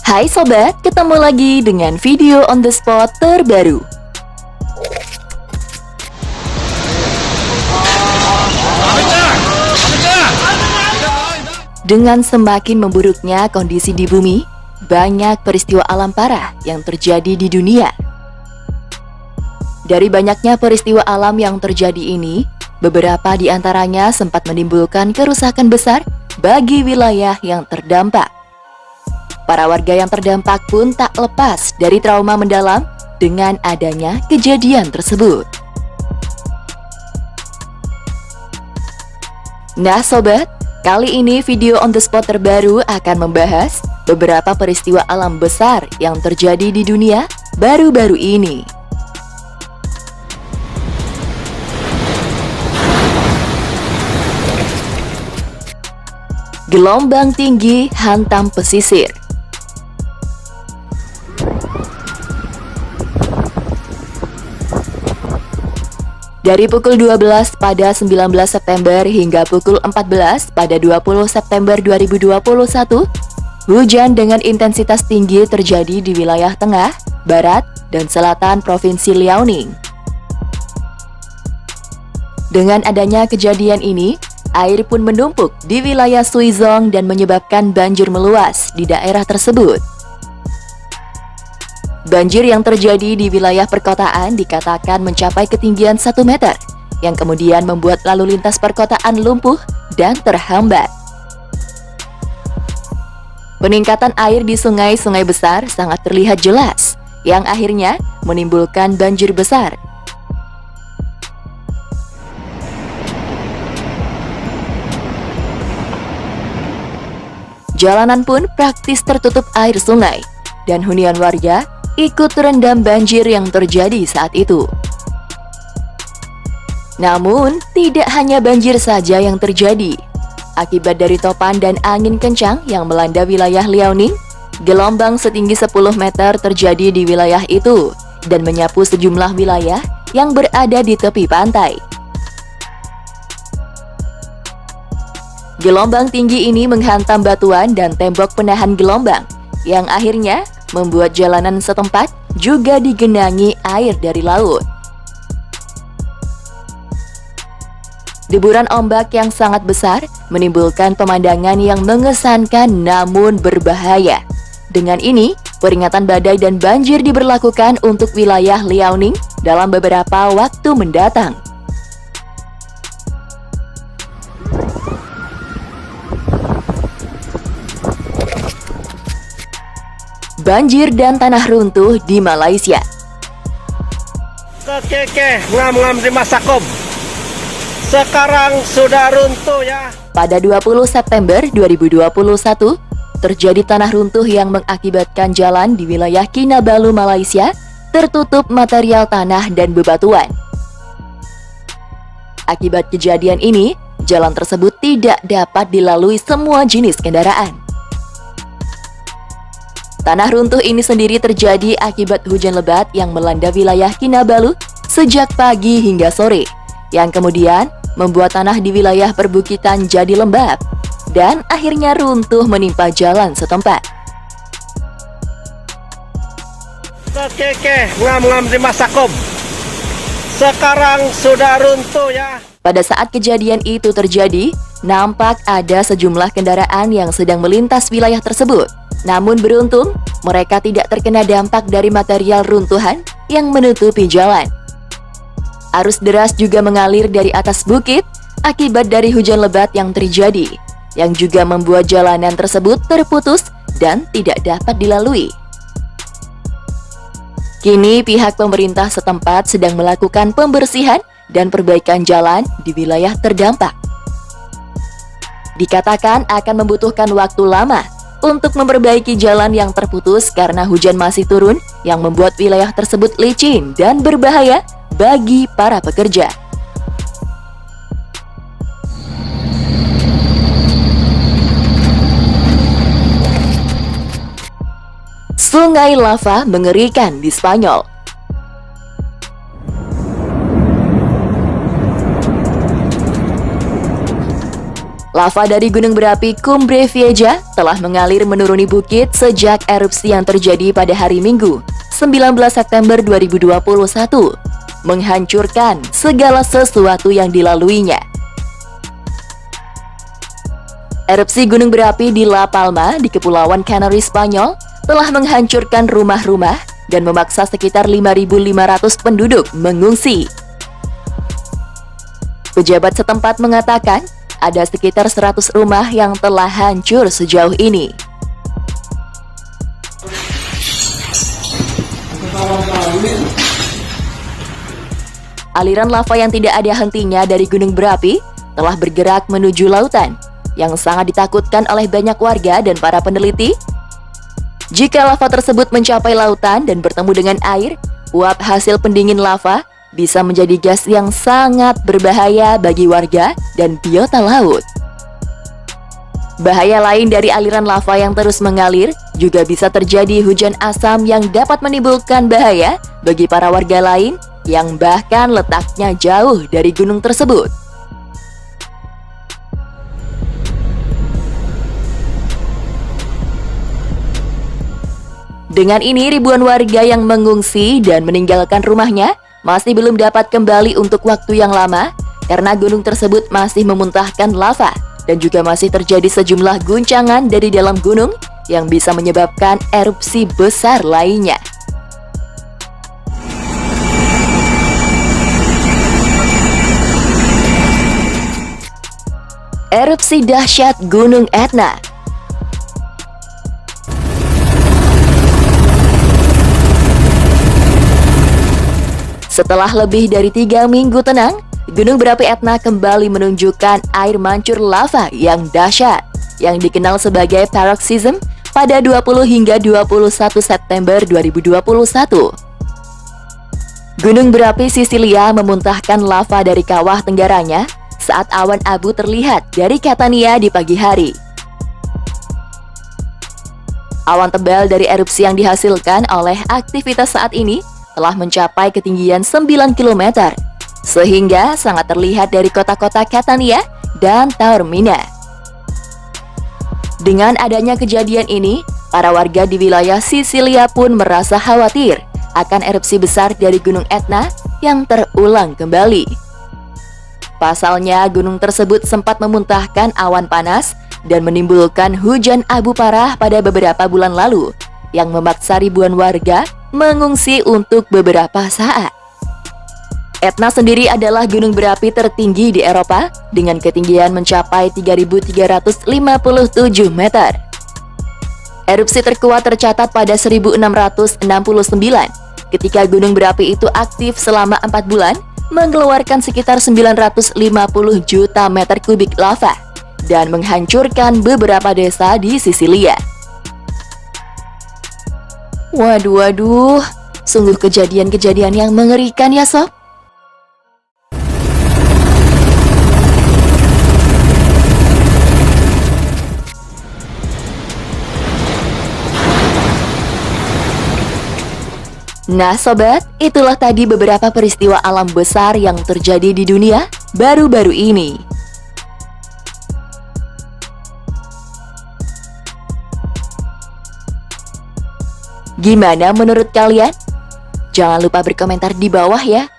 Hai sobat, ketemu lagi dengan video on the spot terbaru. Dengan semakin memburuknya kondisi di bumi, banyak peristiwa alam parah yang terjadi di dunia. Dari banyaknya peristiwa alam yang terjadi ini, beberapa di antaranya sempat menimbulkan kerusakan besar bagi wilayah yang terdampak. Para warga yang terdampak pun tak lepas dari trauma mendalam dengan adanya kejadian tersebut. Nah sobat, kali ini video on the spot terbaru akan membahas beberapa peristiwa alam besar yang terjadi di dunia baru-baru ini. Gelombang tinggi hantam pesisir. Dari pukul 12 pada 19 September hingga pukul 14 pada 20 September 2021, hujan dengan intensitas tinggi terjadi di wilayah tengah, barat, dan selatan Provinsi Liaoning. Dengan adanya kejadian ini, air pun menumpuk di wilayah Suizhou dan menyebabkan banjir meluas di daerah tersebut. Banjir yang terjadi di wilayah perkotaan dikatakan mencapai ketinggian 1 meter, yang kemudian membuat lalu lintas perkotaan lumpuh dan terhambat. Peningkatan air di sungai-sungai besar sangat terlihat jelas, yang akhirnya menimbulkan banjir besar. Jalanan pun praktis tertutup air sungai, dan hunian warga ikut terendam banjir yang terjadi saat itu. Namun, tidak hanya banjir saja yang terjadi. Akibat dari topan dan angin kencang yang melanda wilayah Liaoning, gelombang setinggi 10 meter terjadi di wilayah itu dan menyapu sejumlah wilayah yang berada di tepi pantai. Gelombang tinggi ini menghantam batuan dan tembok penahan gelombang, yang akhirnya membuat jalanan setempat juga digenangi air dari laut. Deburan ombak yang sangat besar menimbulkan pemandangan yang mengesankan namun berbahaya. Dengan ini, peringatan badai dan banjir diberlakukan untuk wilayah Liaoning dalam beberapa waktu mendatang. Banjir dan tanah runtuh di Malaysia. Kekeh ngam-ngam di Masakom. Sekarang sudah runtuh ya. Pada 20 September 2021, terjadi tanah runtuh yang mengakibatkan jalan di wilayah Kinabalu, Malaysia tertutup material tanah dan bebatuan. Akibat kejadian ini, jalan tersebut tidak dapat dilalui semua jenis kendaraan. Tanah runtuh ini sendiri terjadi akibat hujan lebat yang melanda wilayah Kinabalu sejak pagi hingga sore, yang kemudian membuat tanah di wilayah perbukitan jadi lembab dan akhirnya runtuh menimpa jalan setempat. Kekeh ngam-ngam di Masakom. Sekarang sudah runtuh ya. Pada saat kejadian itu terjadi, nampak ada sejumlah kendaraan yang sedang melintas wilayah tersebut. Namun beruntung, mereka tidak terkena dampak dari material runtuhan yang menutupi jalan. Arus deras juga mengalir dari atas bukit akibat dari hujan lebat yang terjadi, yang juga membuat jalanan tersebut terputus dan tidak dapat dilalui. Kini pihak pemerintah setempat sedang melakukan pembersihan dan perbaikan jalan di wilayah terdampak. Dikatakan akan membutuhkan waktu lama untuk memperbaiki jalan yang terputus karena hujan masih turun yang membuat wilayah tersebut licin dan berbahaya bagi para pekerja. Sungai lava mengerikan di Spanyol. Lava dari gunung berapi Cumbre Vieja telah mengalir menuruni bukit sejak erupsi yang terjadi pada hari Minggu, 19 September 2021, menghancurkan segala sesuatu yang dilaluinya. Erupsi gunung berapi di La Palma di Kepulauan Canary, Spanyol telah menghancurkan rumah-rumah dan memaksa sekitar 5.500 penduduk mengungsi. Pejabat setempat mengatakan ada sekitar 100 rumah yang telah hancur sejauh ini. Aliran lava yang tidak ada hentinya dari gunung berapi telah bergerak menuju lautan, yang sangat ditakutkan oleh banyak warga dan para peneliti. Jika lava tersebut mencapai lautan dan bertemu dengan air, uap hasil pendingin lava bisa menjadi gas yang sangat berbahaya bagi warga dan biota laut. Bahaya lain dari aliran lava yang terus mengalir juga bisa terjadi hujan asam yang dapat menimbulkan bahaya bagi para warga lain yang bahkan letaknya jauh dari gunung tersebut. Dengan ini, ribuan warga yang mengungsi dan meninggalkan rumahnya masih belum dapat kembali untuk waktu yang lama karena gunung tersebut masih memuntahkan lava dan juga masih terjadi sejumlah guncangan dari dalam gunung yang bisa menyebabkan erupsi besar lainnya. Erupsi dahsyat Gunung Etna. Setelah lebih dari 3 minggu tenang, gunung berapi Etna kembali menunjukkan air mancur lava yang dahsyat, yang dikenal sebagai paroxysm pada 20 hingga 21 September 2021. Gunung berapi Sisilia memuntahkan lava dari kawah tenggaranya saat awan abu terlihat dari Catania di pagi hari. Awan tebal dari erupsi yang dihasilkan oleh aktivitas saat ini telah mencapai ketinggian 9 km, sehingga sangat terlihat dari kota-kota Catania dan Taormina. Dengan adanya kejadian ini, para warga di wilayah Sisilia pun merasa khawatir akan erupsi besar dari Gunung Etna yang terulang kembali. Pasalnya, gunung tersebut sempat memuntahkan awan panas dan menimbulkan hujan abu parah pada beberapa bulan lalu, yang memaksa ribuan warga mengungsi untuk beberapa saat. Etna sendiri adalah gunung berapi tertinggi di Eropa dengan ketinggian mencapai 3.357 meter. Erupsi terkuat tercatat pada 1669 ketika gunung berapi itu aktif selama 4 bulan mengeluarkan sekitar 950 juta meter kubik lava dan menghancurkan beberapa desa di Sisilia. Waduh, sungguh kejadian-kejadian yang mengerikan ya sob. Nah sobat, itulah tadi beberapa peristiwa alam besar yang terjadi di dunia baru-baru ini. Gimana menurut kalian? Jangan lupa berkomentar di bawah ya.